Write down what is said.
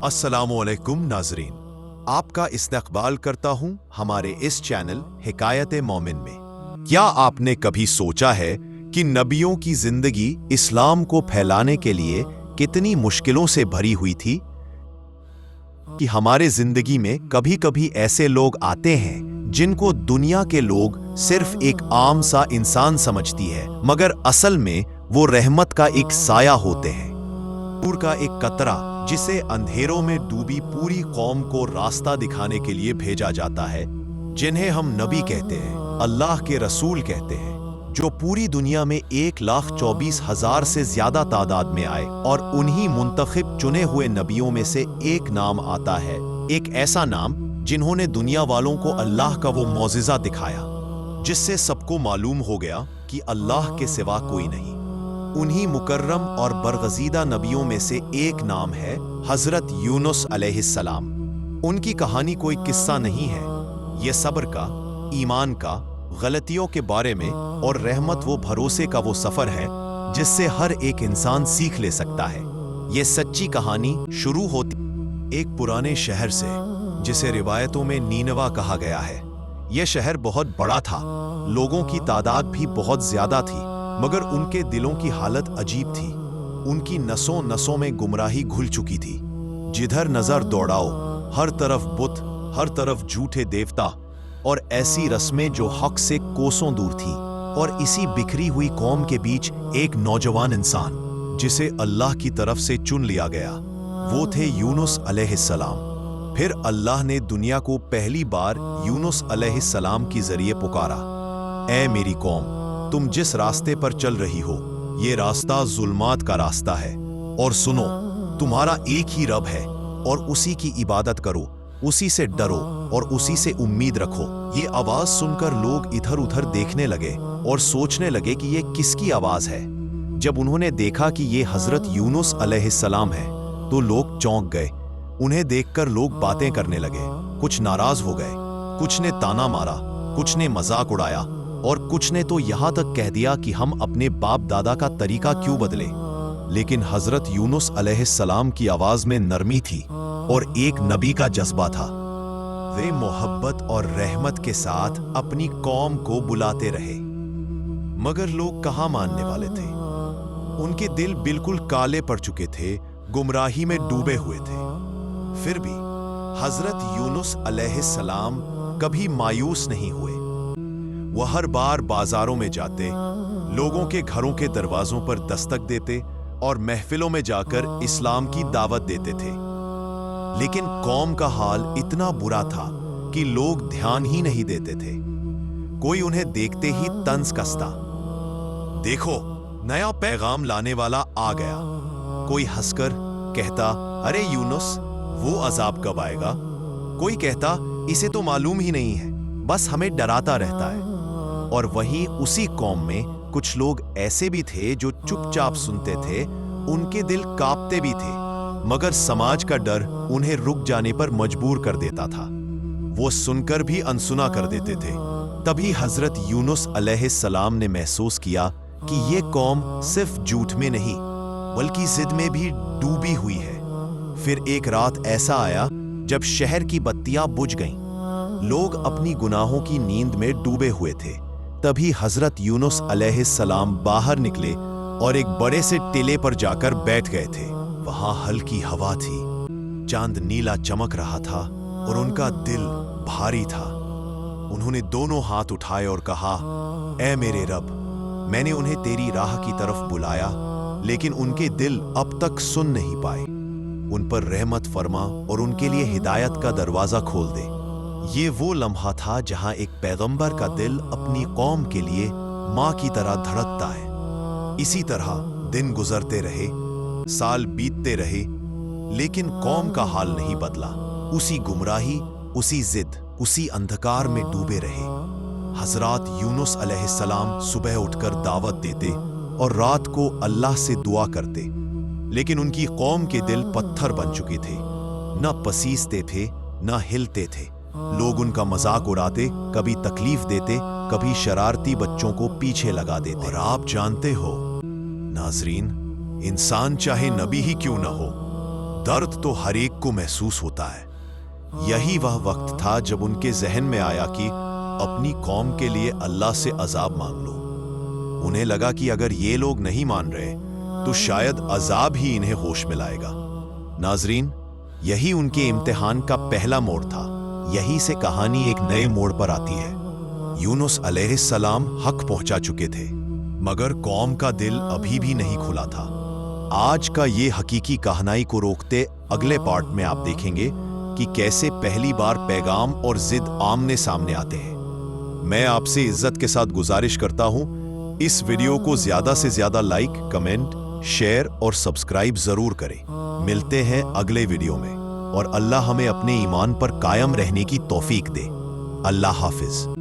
अस्सलामुअलैकुम नाजरीन, आपका इस्तकबाल करता हूं हमारे इस चैनल हिकायत मोमिन में। क्या आपने कभी सोचा है कि नबियों की जिंदगी इस्लाम को फैलाने के लिए कितनी मुश्किलों से भरी हुई थी? कि हमारे जिंदगी में कभी कभी ऐसे लोग आते हैं जिनको दुनिया के लोग सिर्फ एक आम सा इंसान समझती है, मगर असल में वो रहमत का एक साया होते हैं, नूर का एक कतरा जिसे अंधेरों में डूबी पूरी कौम को रास्ता दिखाने के लिए भेजा जाता है, जिन्हें हम नबी कहते हैं, अल्लाह के रसूल कहते हैं, जो पूरी दुनिया में 1,24,000 से ज्यादा तादाद में आए। और उन्हीं मुंतखब चुने हुए नबियों में से एक नाम आता है, एक ऐसा नाम जिन्होंने दुनिया वालों को अल्लाह का वो मौजिज़ा दिखाया जिससे सबको मालूम हो गया कि अल्लाह के सिवा कोई नहीं। उन्हीं मुकर्रम और बरगज़ीदा नबियों में से एक नाम है हज़रत यूनुस अलैहिस्सलाम। उनकी कहानी कोई किस्सा नहीं है, ये सब्र का, ईमान का, गलतियों के बारे में और रहमत वो भरोसे का वो सफ़र है जिससे हर एक इंसान सीख ले सकता है। ये सच्ची कहानी शुरू होती एक पुराने शहर से जिसे रिवायतों में नीनवा कहा गया है। यह शहर बहुत बड़ा था, लोगों की तादाद भी बहुत ज्यादा थी, मगर उनके दिलों की हालत अजीब थी। उनकी नसों नसों में गुमराही घुल चुकी थी। जिधर नजर दौड़ाओ हर तरफ बुत, हर तरफ झूठे देवता और ऐसी रस्में जो हक से कोसों दूर थी। और इसी बिखरी हुई कौम के बीच एक नौजवान इंसान जिसे अल्लाह की तरफ से चुन लिया गया, वो थे यूनुस अलैहिस्सलाम। फिर अल्लाह ने दुनिया को पहली बार यूनुस अलैहिस्सलाम की जरिए पुकारा, ऐ मेरी कौम, तुम जिस रास्ते पर चल रही हो ये रास्ता जुल्मात का रास्ता है, और सुनो, तुम्हारा एक ही रब है और उसी की इबादत करो, उसी से डरो और उसी से उम्मीद रखो। ये आवाज सुनकर लोग इधर उधर देखने लगे और सोचने लगे कि ये किसकी आवाज है। जब उन्होंने देखा कि ये हजरत यूनुस अलैहिस्सलाम है तो लोग चौंक गए। उन्हें देखकर लोग बातें करने लगे, कुछ नाराज हो गए, कुछ ने ताना मारा, कुछ ने मजाक उड़ाया और कुछ ने तो यहां तक कह दिया कि हम अपने बाप दादा का तरीका क्यों बदले। लेकिन हजरत यूनुस अलैहिस्सलाम की आवाज में नरमी थी और एक नबी का जज्बा था। वे मोहब्बत और रहमत के साथ अपनी कौम को बुलाते रहे, मगर लोग कहां मानने वाले थे। उनके दिल बिल्कुल काले पड़ चुके थे, गुमराही में डूबे हुए थे। फिर भी हजरत यूनुस अलैहिस्सलाम कभी मायूस नहीं हुए। वह हर बार बाजारों में जाते, लोगों के घरों के दरवाजों पर दस्तक देते और महफिलों में जाकर इस्लाम की दावत देते थे। लेकिन कौम का हाल इतना बुरा था कि लोग ध्यान ही नहीं देते थे। कोई उन्हें देखते ही तंज कसता, देखो नया पैगाम लाने वाला आ गया। कोई हंसकर कहता, अरे यूनुस, वो अजाब कब आएगा? कोई कहता, इसे तो मालूम ही नहीं है, बस हमें डराता रहता है। और वहीं उसी कौम में कुछ लोग ऐसे भी थे जो चुपचाप सुनते थे, उनके दिल कांपते भी थे, मगर समाज का डर उन्हें रुक जाने पर मजबूर कर देता था। वो सुनकर भी अनसुना कर देते थे। तभी हजरत यूनुस अलैहिस्सलाम ने महसूस किया कि ये कौम सिर्फ झूठ में नहीं बल्कि जिद में भी डूबी हुई है। फिर एक रात ऐसा आया जब शहर की बत्तियां बुझ गईं। लोग अपनी गुनाहों की नींद में डूबे हुए थे। तभी हजरत यूनुस अलैहिस्सलाम बाहर निकले और एक बड़े से टीले पर जाकर बैठ गए थे। वहां हल्की हवा थी, चांद नीला चमक रहा था और उनका दिल भारी था। उन्होंने दोनों हाथ उठाए और कहा, ऐ मेरे रब, मैंने उन्हें तेरी राह की तरफ बुलाया, लेकिन उनके दिल अब तक सुन नहीं पाए। उन पर रहमत फरमा और उनके लिए हिदायत का दरवाजा खोल दे। ये वो लम्हा था जहां एक पैगंबर का दिल अपनी कौम के लिए मां की तरह धड़कता है। इसी तरह दिन गुजरते रहे, साल बीतते रहे, लेकिन कौम का हाल नहीं बदला। उसी गुमराही, उसी जिद, उसी अंधकार में डूबे रहे। हजरत यूनुस अलैहिस्सलाम सुबह उठकर दावत देते और रात को अल्लाह से दुआ करते, लेकिन उनकी कौम के दिल पत्थर बन चुके थे। न पसीजते थे, न हिलते थे। लोग उनका मजाक उड़ाते, कभी तकलीफ देते, कभी शरारती बच्चों को पीछे लगा देते। और आप जानते हो नाजरीन, इंसान चाहे नबी ही क्यों न हो, दर्द तो हर एक को महसूस होता है। यही वह वक्त था जब उनके जहन में आया कि अपनी कौम के लिए अल्लाह से अजाब मांग लो। उन्हें लगा कि अगर ये लोग नहीं मान रहे तो शायद अजाब ही इन्हें होश में लाएगा। नाजरीन, यही उनके इम्तिहान का पहला मोड़ था। यही से कहानी एक नए मोड़ पर आती है। यूनुस अलैहिस्सलाम हक पहुंचा चुके थे, मगर कौम का दिल अभी भी नहीं खुला था। आज का ये हकीकी कहानी को रोकते अगले पार्ट में आप देखेंगे कि कैसे पहली बार पैगाम और जिद आमने सामने आते हैं। मैं आपसे इज्जत के साथ गुजारिश करता हूं, इस वीडियो को ज्यादा से ज्यादा लाइक, कमेंट, शेयर और सब्सक्राइब जरूर करें। मिलते हैं अगले वीडियो में, और अल्लाह हमें अपने ईमान पर कायम रहने की तौफीक दे। अल्लाह हाफिज।